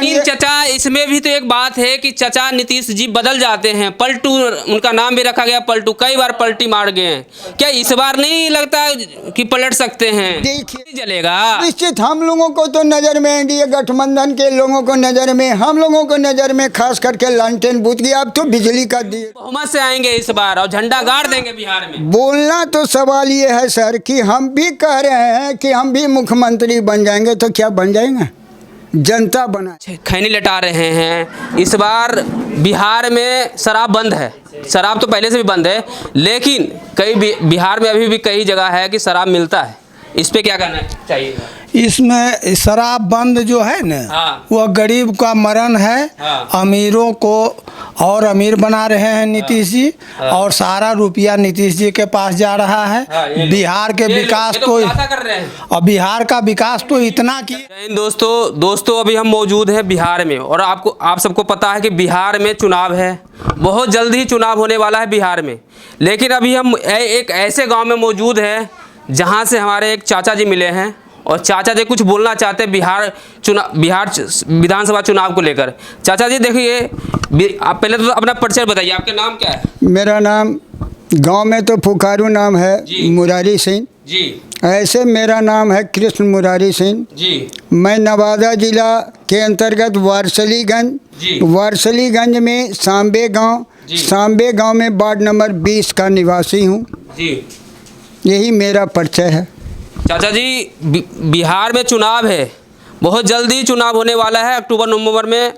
लेकिन चचा इसमें भी तो एक बात है कि चचा नीतीश जी बदल जाते हैं, पलटू उनका नाम भी रखा गया पलटू, कई बार पलटी मार गए हैं, क्या इस बार नहीं लगता कि पलट सकते हैं? देखिए चलेगा निश्चित हम लोगों को तो नज़र में, एनडीए गठबंधन के लोगों को नज़र में, हम लोगों को नज़र में, खास करके लालटेन बूथ की, अब तो बिजली का दिए बहुमत से आएंगे इस बार और झंडा गाड़ देंगे बिहार में। बोलना तो सवाल ये है सर कि हम भी कह रहे हैं कि हम भी मुख्यमंत्री बन जाएंगे, तो क्या बन जाएंगे? जनता बना खैनी लटा रहे हैं। इस बार बिहार में शराब बंद है, शराब तो पहले से भी बंद है, लेकिन कई बिहार में अभी भी कई जगह है कि शराब मिलता है, इस पे क्या करना चाहिए? इसमें शराब बंद जो है ना, हाँ। वह गरीब का मरण है। हाँ। अमीरों को और अमीर बना रहे हैं नीतीश जी। हाँ। और सारा रुपया नीतीश जी के पास जा रहा है। हाँ, बिहार के विकास तो खुलासा कर रहे हैं। और बिहार का विकास तो इतना कि दोस्तों अभी हम मौजूद हैं बिहार में, और आप सबको पता है कि बिहार में चुनाव है, बहुत जल्द ही चुनाव होने वाला है बिहार में। लेकिन अभी हम एक ऐसे गांव में मौजूद हैं जहां से हमारे एक चाचा जी मिले हैं, और चाचा जी कुछ बोलना चाहते हैं बिहार विधानसभा चुनाव को लेकर। चाचा जी देखिए, आप पहले तो अपना परिचय बताइए, आपका नाम क्या है? मेरा नाम गांव में तो पुकारू नाम है मुरारी सिंह जी। ऐसे मेरा नाम है कृष्ण मुरारी सिंह जी। मैं नवादा जिला के अंतर्गत वारसलीगंज में सांबे गांव में वार्ड नंबर 20 का निवासी हूं जी। यही मेरा परिचय है। चाचा जी, बिहार में चुनाव है, बहुत जल्दी चुनाव होने वाला है, अक्टूबर नवंबर में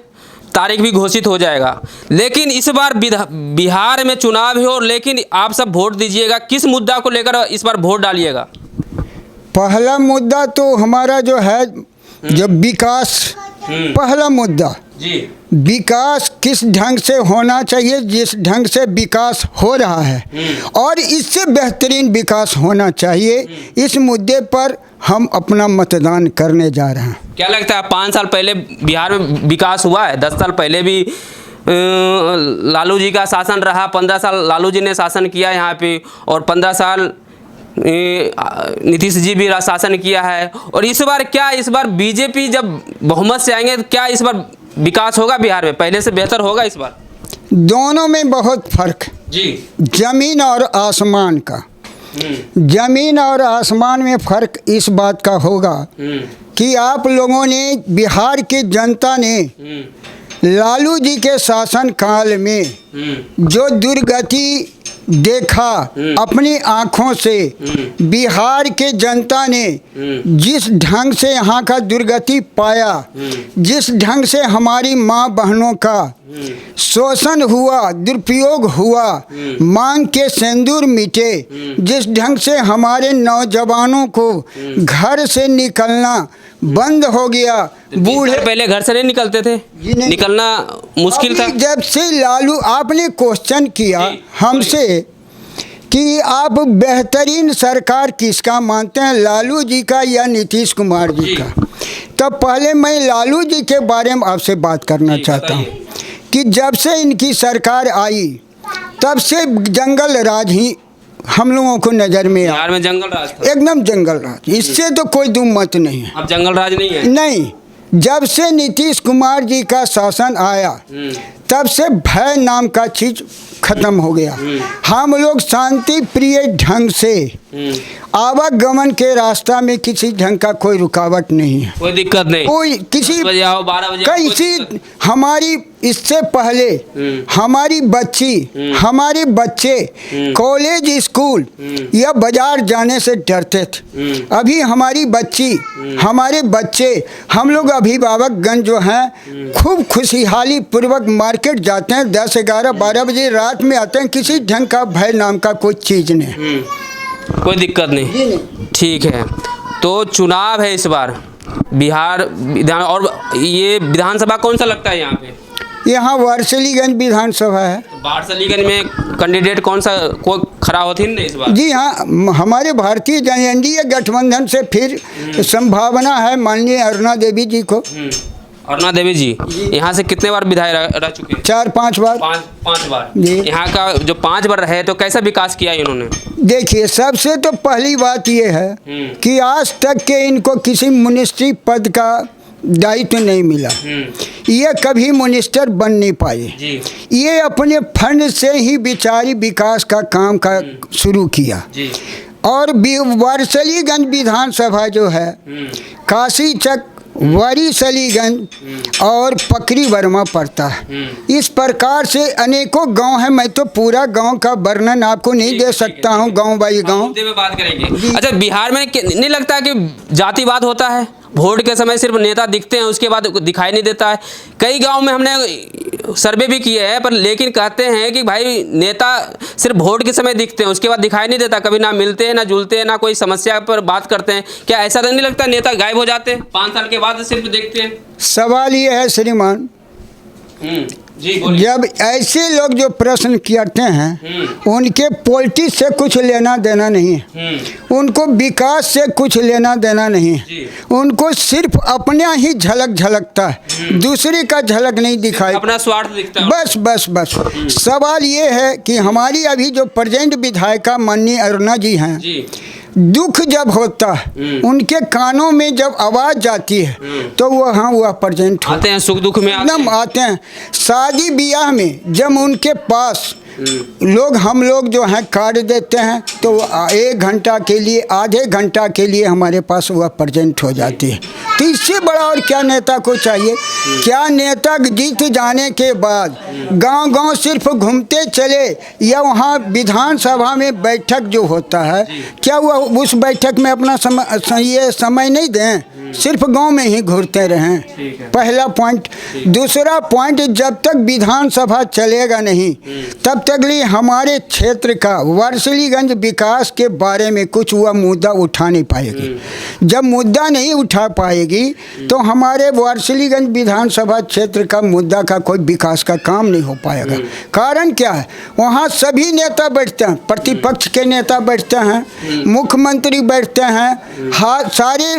तारीख भी घोषित हो जाएगा। लेकिन इस बार बिहार में चुनाव है, और लेकिन आप सब वोट दीजिएगा, किस मुद्दा को लेकर इस बार वोट डालिएगा? पहला मुद्दा तो हमारा जो है जो विकास, पहला मुद्दा जी। विकास किस ढंग से होना चाहिए, जिस ढंग से विकास हो रहा है और इससे बेहतरीन विकास होना चाहिए, इस मुद्दे पर हम अपना मतदान करने जा रहे हैं। क्या लगता है 5 साल पहले बिहार में विकास हुआ है? 10 साल पहले भी लालू जी का शासन रहा, 15 साल लालू जी ने शासन किया यहाँ पे, और 15 साल नीतीश जी भी शासन किया है। और इस बार बीजेपी जब बहुमत से आएंगे, तो क्या इस बार विकास होगा बिहार में, पहले से बेहतर होगा इस बार? दोनों में बहुत फर्क जी। जमीन और आसमान का। जमीन और आसमान में फर्क इस बात का होगा कि आप लोगों ने, बिहार की जनता ने लालू जी के शासन काल में जो दुर्गति देखा अपनी आँखों से, बिहार के जनता ने जिस ढंग से यहाँ का दुर्गति पाया, जिस ढंग से हमारी माँ बहनों का शोषण हुआ, दुरुपयोग हुआ, मांग के सिंदूर मिटे, जिस ढंग से हमारे नौजवानों को घर से निकलना बंद हो गया, बूढ़े पहले घर से नहीं निकलते थे, निकलना मुश्किल था। जब से लालू, आपने क्वेश्चन किया हमसे कि आप बेहतरीन सरकार किसका मानते हैं, लालू जी का या नीतीश कुमार जी का, तब पहले मैं लालू जी के बारे में आपसे बात करना चाहता हूँ कि जब से इनकी सरकार आई तब से जंगल राज ही हम लोगों को नज़र में बिहार में जंगल राज था। एकदम जंगल राज, इससे तो कोई दो मत नहीं है। अब जंगल राज नहीं है? नहीं, जब से नीतीश कुमार जी का शासन आया तब से भय नाम का चीज खत्म हो गया। हम लोग शांति प्रिय ढंग से आवागमन के रास्ता में किसी ढंग का कोई रुकावट नहीं है, कोई दिक्कत नहीं, कोई किसी 12 बजे कैसी हमारी, इससे पहले हमारी बच्ची, हमारे बच्चे कॉलेज, स्कूल या बाजार जाने से डरते थे। अभी हमारी बच्ची, हमारे बच्चे, हम लोग अभिभावकगण जो हैं खूब खुशहाली पूर्वक मार्केट जाते हैं, 10, 11, 12 बजे रात में आते हैं, किसी ढंग का भय नाम का कोई चीज़ नहीं, कोई दिक्कत नहीं। ठीक है, तो चुनाव है इस बार बिहार विधान, और ये विधानसभा कौन सा लगता है यहाँ पे? यहाँ वारसलीगंज विधानसभा है। वारसलीगंज में कैंडिडेट कौन सा कोई खड़ा होती है इस बार? जी हाँ, हमारे भारतीय एनडीए गठबंधन से फिर संभावना है माननीय अरुणा देवी जी को। अरुणा देवी जी यहाँ से कितने बार विधायक रह चुके हैं? 4-5 बार। 5 बार जी। यहाँ का जो 5 बार रहे, तो कैसा विकास किया इन्होंने? देखिए, सबसे तो पहली बात ये है कि आज तक के इनको किसी मिनिस्ट्री पद का दायित्व नहीं मिला, ये कभी मिनिस्टर बन नहीं पाए। जी। ये अपने फंड से ही बिचारी विकास का काम का शुरू किया। जी। और वारसलीगंज विधानसभा जो है, काशीचक, वारिसलीगंज और पकरी वर्मा पड़ता है। इस प्रकार से अनेकों गांव हैं। मैं तो पूरा गांव का वर्णन आपको नहीं दे सकता हूं, गांव बाई गांव। मुद्दे में बात करेंगे। अच्छा, बिहार में नहीं लगता कि जातिवाद होता है? वोट के समय सिर्फ नेता दिखते हैं, उसके बाद दिखाई नहीं देता है। कई गांव में हमने सर्वे भी किए हैं, पर लेकिन कहते हैं कि भाई नेता सिर्फ वोट के समय दिखते हैं, उसके बाद दिखाई नहीं देता। कभी ना मिलते हैं, ना जुलते हैं, ना कोई समस्या पर बात करते हैं। क्या ऐसा नहीं लगता नेता गायब हो जाते हैं 5 साल के बाद सिर्फ देखते हैं? सवाल ये है श्रीमान, जी बोलिए। जब ऐसे लोग जो प्रश्न करते हैं, उनके पॉलिटिक्स से कुछ लेना देना नहीं है, उनको विकास से कुछ लेना देना नहीं है, उनको सिर्फ अपना ही झलक झलकता है, दूसरे का झलक नहीं दिखाई, अपना स्वार्थ दिखता है। बस बस बस। सवाल ये है कि हमारी अभी जो प्रेजेंट विधायिका माननीय अरुणा जी हैं, दुख जब होता है, उनके कानों में जब आवाज़ जाती है, तो वह प्रेजेंट आते हैं, सुख दुख में एकदम आते हैं। शादी ब्याह में जब उनके पास लोग, हम लोग जो हैं कार्ड देते हैं, तो 1 घंटा के लिए, आधे घंटा के लिए हमारे पास वह प्रेजेंट हो जाती है। तो इससे बड़ा और क्या नेता को चाहिए? क्या नेता जीत जाने के बाद गांव-गांव सिर्फ घूमते चले, या वहाँ विधानसभा में बैठक जो होता है, क्या वह उस बैठक में अपना समय नहीं दें, सिर्फ गांव में ही घूरते रहें? पहला पॉइंट। दूसरा पॉइंट, जब तक विधानसभा चलेगा नहीं, तब तक लिए हमारे क्षेत्र का वारसलीगंज विकास के बारे में कुछ वह मुद्दा उठा नहीं पाएगी। जब मुद्दा नहीं उठा पाएगी, तो हमारे वारसलीगंज विधानसभा क्षेत्र का मुद्दा का कोई विकास का काम नहीं हो पाएगा। कारण क्या है? वहाँ सभी नेता बैठते हैं, प्रतिपक्ष के नेता बैठते हैं, मुख्यमंत्री बैठते हैं, सारे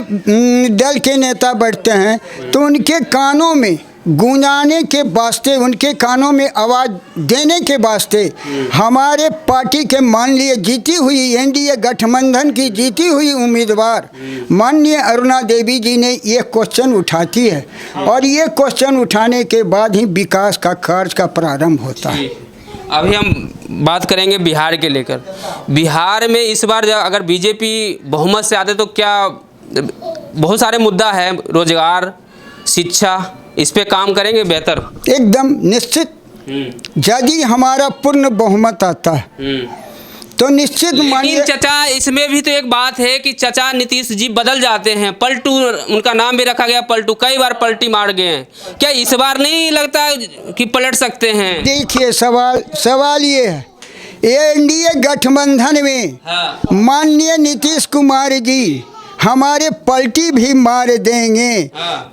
दल के नेता बैठते हैं। तो उनके कानों में गूंजाने के वास्ते, उनके कानों में आवाज़ देने के वास्ते, हमारे पार्टी के मान लिए जीती हुई एनडीए गठबंधन की जीती हुई उम्मीदवार माननीय अरुणा देवी जी ने ये क्वेश्चन उठाती है, और ये क्वेश्चन उठाने के बाद ही विकास का कार्य का प्रारंभ होता है। अभी हम बात करेंगे बिहार के लेकर। बिहार में इस बार अगर बीजेपी बहुमत से आते, तो क्या बहुत सारे मुद्दा है, रोजगार, शिक्षा, इस पे काम करेंगे बेहतर? एकदम निश्चित। यदि हमारा पूर्ण बहुमत आता है, तो निश्चित मानिए। चचा, इसमें भी तो एक बात है कि चचा नीतीश जी बदल जाते हैं, पलटू उनका नाम भी रखा गया, पलटू, कई बार पलटी मार गए हैं। क्या इस बार नहीं लगता कि पलट सकते हैं? देखिए, सवाल ये है, एनडीए गठबंधन में माननीय नीतीश कुमार जी हमारे पलटी भी मार देंगे,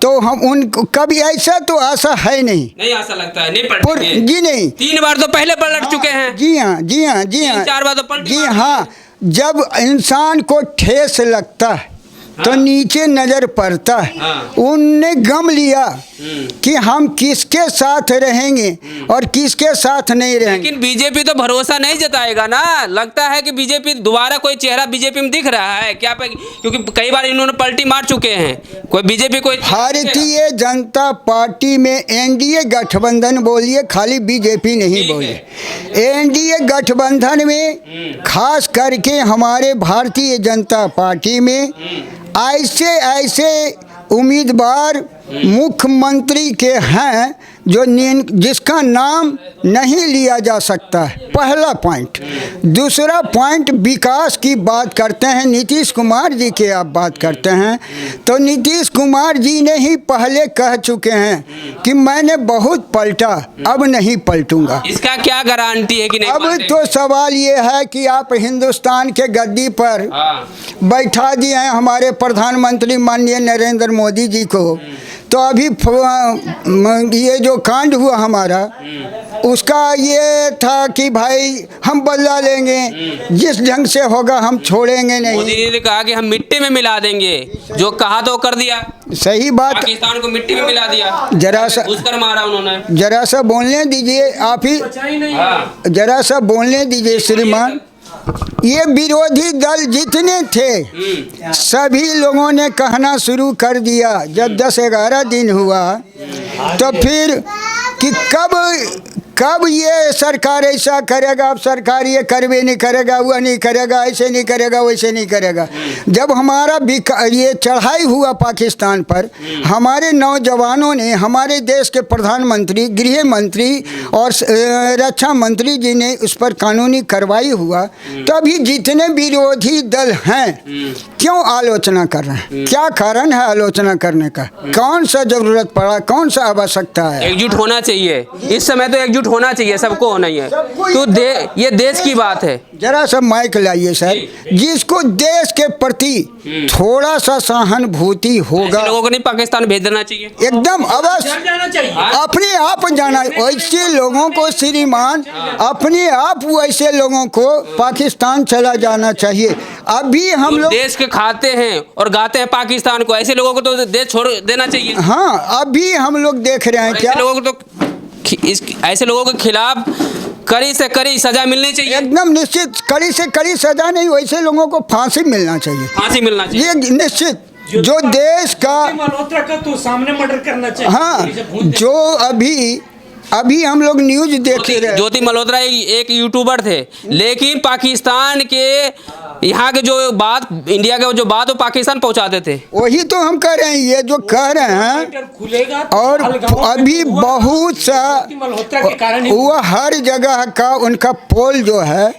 तो हम उनको कभी ऐसा तो आशा है नहीं आशा लगता है, नहीं पलटेंगे। जी नहीं, 3 बार तो पहले पलट चुके हैं। जी हाँ, जी हाँ, जी हाँ, 4 बार तो पलट। जी हाँ। जब इंसान को ठेस लगता है, तो नीचे नजर पड़ता है। उनने गम लिया कि हम किसके साथ रहेंगे और किसके साथ नहीं रहेंगे। लेकिन बीजेपी तो भरोसा नहीं जताएगा ना। लगता है कि बीजेपी दोबारा कोई चेहरा बीजेपी में दिख रहा है क्या? क्योंकि कई बार इन्होंने पलटी मार चुके हैं। कोई बीजेपी कोई भारतीय जनता पार्टी में एनडीए गठबंधन बोलिए, खाली बीजेपी नहीं बोलिए, एनडीए गठबंधन में खास करके हमारे भारतीय जनता पार्टी में ऐसे उम्मीदवार मुख्यमंत्री के हैं जिसका नाम नहीं लिया जा सकता है। पहला पॉइंट। दूसरा पॉइंट, विकास की बात करते हैं, नीतीश कुमार जी की आप बात करते हैं, तो नीतीश कुमार जी ने ही पहले कह चुके हैं कि मैंने बहुत पलटा, अब नहीं पलटूंगा। इसका क्या गारंटी है कि नहीं अब तो सवाल ये है कि आप हिंदुस्तान के गद्दी पर बैठा दिए हैं हमारे प्रधानमंत्री माननीय नरेंद्र मोदी जी को, तो अभी ये जो कांड हुआ हमारा, उसका ये था कि भाई हम बदला लेंगे, जिस ढंग से होगा हम छोड़ेंगे नहीं। मोदी जी ने कहा कि हम मिट्टी में मिला देंगे, जो कहा तो कर दिया। सही बात। पाकिस्तान को मिट्टी में मिला दिया, जरा सा घुसकर मारा उन्होंने। जरा सा बोलने दीजिए आप ही, जरा सा बोलने दीजिए श्रीमान। ये विरोधी दल जितने थे सभी लोगों ने कहना शुरू कर दिया जब 10-11 दिन हुआ, तो फिर कि कब ये सरकार ऐसा करेगा, अब सरकार ये करवे नहीं करेगा, वह नहीं करेगा, ऐसे नहीं करेगा, वैसे नहीं करेगा। जब हमारा ये चढ़ाई हुआ पाकिस्तान पर, हमारे नौजवानों ने, हमारे देश के प्रधानमंत्री, गृह मंत्री और रक्षा मंत्री जी ने उस पर कानूनी कार्रवाई हुआ, तभी जितने विरोधी दल हैं क्यों आलोचना कर रहे हैं? क्या कारण है आलोचना करने का? कौन सा जरूरत पड़ा, कौन सा आवश्यकता है? एकजुट होना चाहिए इस समय, तो एकजुट होना चाहिए, सबको होना ही है। तो ये देश की बात है। जरा सा माइक लाइए सर। जिसको देश के प्रति थोड़ा सा सहानुभूति होगा, ऐसे लोगों को नहीं पाकिस्तान भेज देना चाहिए, एकदम अवश्य अपने आप जाना। वैसे लोगों को श्रीमान, अपने आप वैसे लोगों को पाकिस्तान चला जाना चाहिए। अभी हम लोग देश के खाते हैं और गाते हैं पाकिस्तान को, ऐसे लोगों को तो देश छोड़ देना चाहिए। हाँ, अभी हम लोग देख रहे हैं क्या, ऐसे लोगों को तो ऐसे लोगों के खिलाफ कड़ी से कड़ी सजा मिलनी चाहिए। एकदम निश्चित, कड़ी से कड़ी सजा नहीं, वैसे लोगों को फांसी मिलना चाहिए, फांसी मिलना चाहिए, ये निश्चित। जो देश का मल्होत्रा का तो सामने मर्डर करना चाहिए। हाँ, जो अभी हम लोग न्यूज देख रहे। ज्योति मल्होत्रा एक यूट्यूबर थे, लेकिन पाकिस्तान के यहाँ के जो बात, इंडिया के जो बात वो पाकिस्तान पहुँचाते थे। वही तो हम कह रहे हैं, ये जो कह रहे हैं। खुलेगा और अभी बहुत सा मल्होत्रा के कारण वो हर जगह का उनका पोल जो है,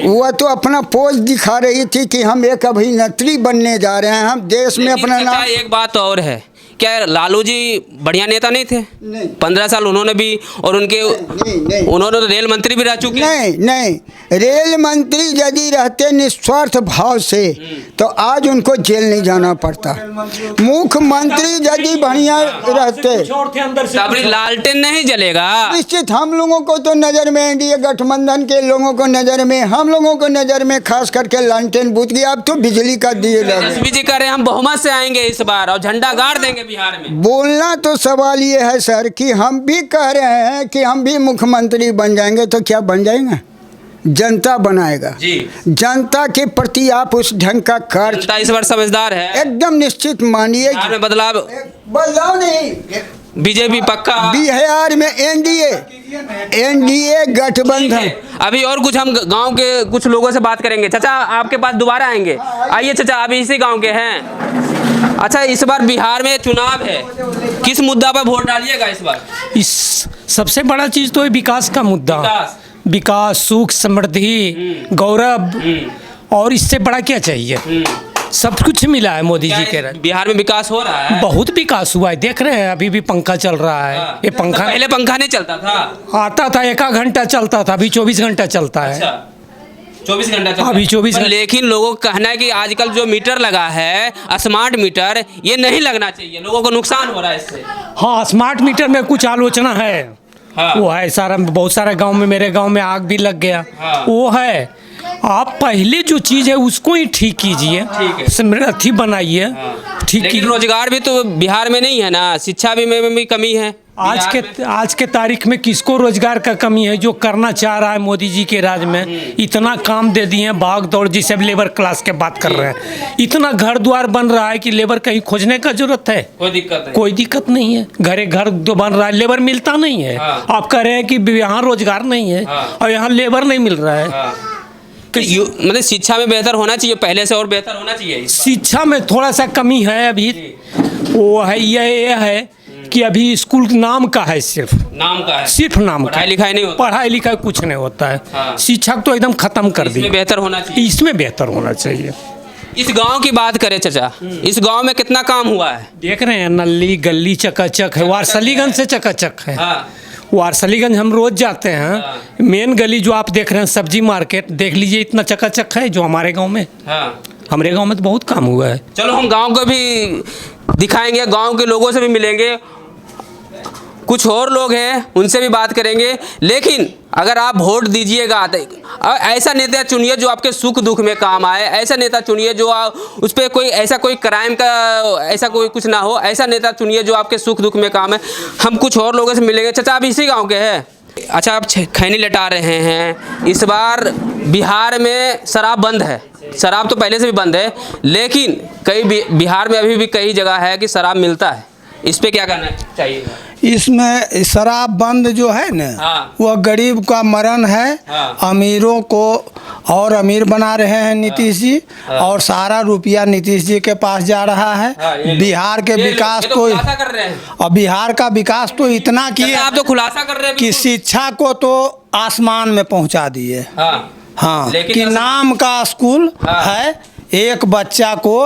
वह तो अपना पोज दिखा रही थी कि हम एक अभिनेत्री बनने जा रहे हैं, हम देश में अपना नाम। एक बात और है, क्या लालू जी बढ़िया नेता नहीं थे? नहीं। 15 साल उन्होंने भी, और उनके नहीं। उन्होंने तो रेल मंत्री भी रह चुके हैं। नहीं, रेल मंत्री यदि रहते निस्वार्थ भाव से तो आज उनको जेल नहीं जाना पड़ता। मुख्यमंत्री यदि बढ़िया रहते तब लालटेन नहीं जलेगा। निश्चित हम लोगों को तो नज़र में, एनडीए गठबंधन के लोगों को नज़र में, हम लोगों को नज़र में खास करके लालटेन बूथ गया। अब तो बिजली का दिए एसपी जी कह रहे हैं हम बहुमत से आएंगे इस बार और झंडा गाड़ देंगे बिहार में। बोलना तो सवाल ये है सर कि हम भी कह रहे हैं कि हम भी मुख्यमंत्री बन जाएंगे, तो क्या बन जाएंगे? जनता बनाएगा जी। जनता के प्रति आप उस ढंग का कार्य, जनता इस बार समझदार है, एकदम निश्चित मानिए। बिहार में बदलाव नहीं, बीजेपी पक्का, बिहार में एनडीए गठबंधन। अभी और कुछ हम गांव के कुछ लोगों से बात करेंगे। चाचा आपके पास दोबारा आएंगे, आइए चाचा, अभी इसी गांव के हैं। अच्छा, इस बार बिहार में चुनाव है, किस मुद्दा पर वोट डालिएगा इस बार? इस सबसे बड़ा चीज तो है विकास का मुद्दा। विकास, सुख, समृद्धि, गौरव, और इससे बड़ा क्या चाहिए? सब कुछ मिला है मोदी जी के। बिहार में विकास हो रहा है, बहुत विकास हुआ है, देख रहे हैं। अभी भी पंखा चल रहा है। ये पंखा पहले पंखा नहीं चलता था, आता था 1 घंटा चलता था, अभी 24 घंटा चलता है। अच्छा, 24 घंटा चलता अभी 24 घंटा। लेकिन लोगों का कहना है कि आजकल जो मीटर लगा है, स्मार्ट मीटर, ये नहीं लगना चाहिए, लोगों को नुकसान हो रहा है इससे। हाँ, स्मार्ट मीटर में कुछ आलोचना है। हाँ। वो है सारा, बहुत सारे गांव में, मेरे गांव में आग भी लग गया। हाँ। वो है, आप पहले जो चीज़ है उसको ही ठीक कीजिए, समृद्धि बनाइए। ठीक, लेकिन रोजगार भी तो बिहार में नहीं है ना, शिक्षा में भी कमी है। आज के तारीख में किसको रोजगार का कमी है? जो करना चाह रहा है मोदी जी के राज में, इतना काम दे दिए हैं, भाग दौड़, जिसे लेबर क्लास के बात कर रहे हैं, इतना घर द्वार बन रहा है कि लेबर कहीं खोजने का जरूरत है? कोई दिक्कत नहीं है। घरे घर जो बन रहा है, लेबर मिलता नहीं है। हाँ। आप कह रहे हैं कि यहाँ रोजगार नहीं है। हाँ। और यहाँ लेबर नहीं मिल रहा है। हाँ। मतलब शिक्षा में बेहतर होना चाहिए, पहले से और बेहतर होना चाहिए। शिक्षा में थोड़ा सा कमी है अभी। वो है, ये है कि अभी स्कूल नाम का है, सिर्फ नाम का है, सिर्फ नाम का। पढ़ाई लिखाई नहीं होता, पढ़ाई लिखाई कुछ नहीं होता है। हाँ। शिक्षा तो एकदम खत्म कर दी। इसमें बेहतर होना चाहिए, इसमें बेहतर होना चाहिए। इस गांव की बात करें चाचा, इस गांव में कितना काम हुआ है? देख रहे हैं, नली गली चकाचक है, वारसलीगंज से चकाचक है। हाँ। वारसलीगंज हम रोज जाते हैं। मेन गली जो आप देख रहे हैं, सब्जी मार्केट, देख लीजिए, इतना चकाचक है जो हमारे गांव में। हाँ। हमारे गांव में तो बहुत काम हुआ है। चलो हम गांव को भी दिखाएंगे, गांव के लोगों से भी मिलेंगे, कुछ और लोग हैं उनसे भी बात करेंगे। लेकिन अगर आप वोट दीजिएगा तो ऐसा नेता चुनिए जो आपके सुख दुख में काम आए, ऐसा नेता चुनिए जो उस पर कोई ऐसा कोई क्राइम का ऐसा कोई कुछ ना हो, ऐसा नेता चुनिए जो आपके सुख दुख में काम है। हम कुछ और लोगों से मिलेंगे। चाचा आप इसी गांव के हैं? अच्छा, आप खैनी लटा रहे हैं, इस बार बिहार में शराब बंद है, शराब तो पहले से भी बंद है, लेकिन कई बिहार में अभी भी कई जगह है कि शराब मिलता है। इस पे क्या करना चाहिए? इसमें शराब बंद जो है ना, हाँ। वह गरीब का मरण है। हाँ। अमीरों को और अमीर बना रहे हैं नीतीश जी। और सारा रुपया नीतीश जी के पास जा रहा है। हाँ, बिहार के विकास ये तो को, खुलासा कर रहे हैं। और बिहार का विकास तो इतना किए आप तो खुलासा कर रहे हैं कि बिल्कुल। शिक्षा को तो आसमान में पहुंचा दिए। हाँ, हाँ, लेकिन कि नाम का स्कूल हाँ। है, एक बच्चा को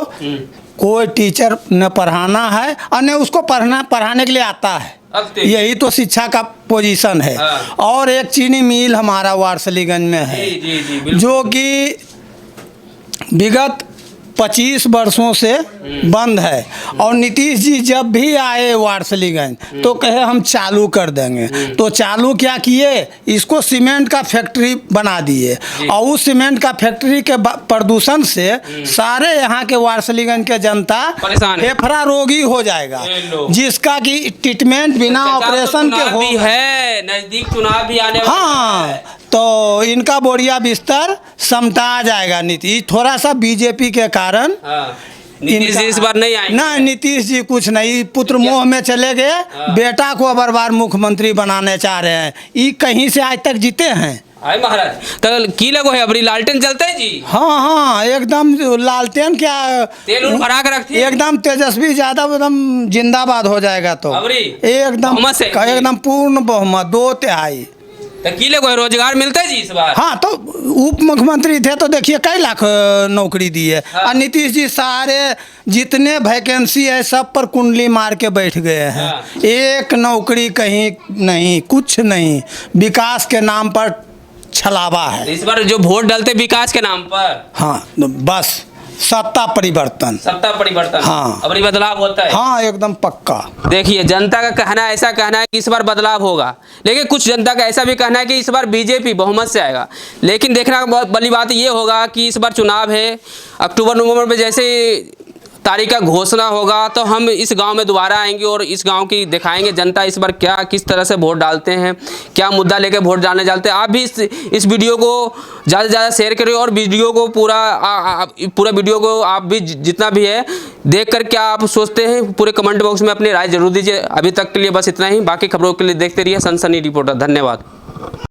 कोई टीचर न पढ़ाना है और न उसको पढ़ाने के लिए आता है। यही तो शिक्षा का पोजीशन है। हाँ। और एक चीनी मिल हमारा वारसलीगंज में है, जी, बिल्कुल। जो कि विगत 25 वर्षों से बंद है। और नीतीश जी जब भी आए वारसलीगंज तो कहे हम चालू कर देंगे, तो चालू क्या किए, इसको सीमेंट का फैक्ट्री बना दिए। और उस सीमेंट का फैक्ट्री के प्रदूषण से सारे यहाँ के वारसलीगंज के जनता परेशान है। फेफड़ा रोगी हो जाएगा, जिसका कि ट्रीटमेंट बिना ऑपरेशन के हो भी है, नजदीक चुनाव भी आने वाला हाँ, है। तो इनका बोरिया बिस्तर समटा जाएगा। नीतीश थोड़ा सा बीजेपी के कारण हाँ। नीतीश जी इस बार नहीं आएंगे। ना, नीतीश जी कुछ नहीं, पुत्र मोह में चले गए। बेटा को अब बार मुख्यमंत्री बनाने चाह रहे हैं। ये कहीं से आज तक जीते हैं? हाय महाराज, तो की लगो है अबरी लालटेन जलते है जी? हाँ हाँ, एकदम लालटेन क्या, तेल उल भरा के रखती है? एकदम तेजस्वी यादव एकदम जिंदाबाद हो जाएगा। तो अबरी एकदम बहुमत से? एकदम पूर्ण बहुमत, 2/3। तो की लगो है रोजगार मिलता है जी इस बार? हाँ, तो उप मुख्यमंत्री थे तो देखिए कई लाख नौकरी दी है। हाँ। और नीतीश जी सारे जितने वैकेंसी है सब पर कुंडली मार के बैठ गए हैं। हाँ। एक नौकरी कहीं नहीं, कुछ नहीं, विकास के नाम पर छलावा है। इस बार जो वोट डालते विकास के नाम पर, हाँ, तो बस सत्ता परिवर्तन। सत्ता परिवर्तन। हाँ। अबरी बदलाव होता है। हाँ, एकदम पक्का। देखिए, जनता का कहना ऐसा कहना है कि इस बार बदलाव होगा, लेकिन कुछ जनता का ऐसा भी कहना है कि इस बार बीजेपी बहुमत से आएगा। लेकिन देखना बहुत बड़ी बात ये होगा कि इस बार चुनाव है, अक्टूबर नवंबर में जैसे तारीख का घोषणा होगा तो हम इस गांव में दोबारा आएंगे और इस गांव की दिखाएंगे जनता इस बार क्या किस तरह से वोट डालते हैं, क्या मुद्दा लेकर वोट डालने जाते हैं। आप भी इस वीडियो को ज़्यादा से ज़्यादा शेयर करें और वीडियो को पूरा वीडियो को आप भी जितना भी है देख कर क्या आप सोचते हैं पूरे कमेंट बॉक्स में अपनी राय जरूर दीजिए। अभी तक के लिए बस इतना ही, बाकी खबरों के लिए देखते रहिए सनसनी रिपोर्टर। धन्यवाद।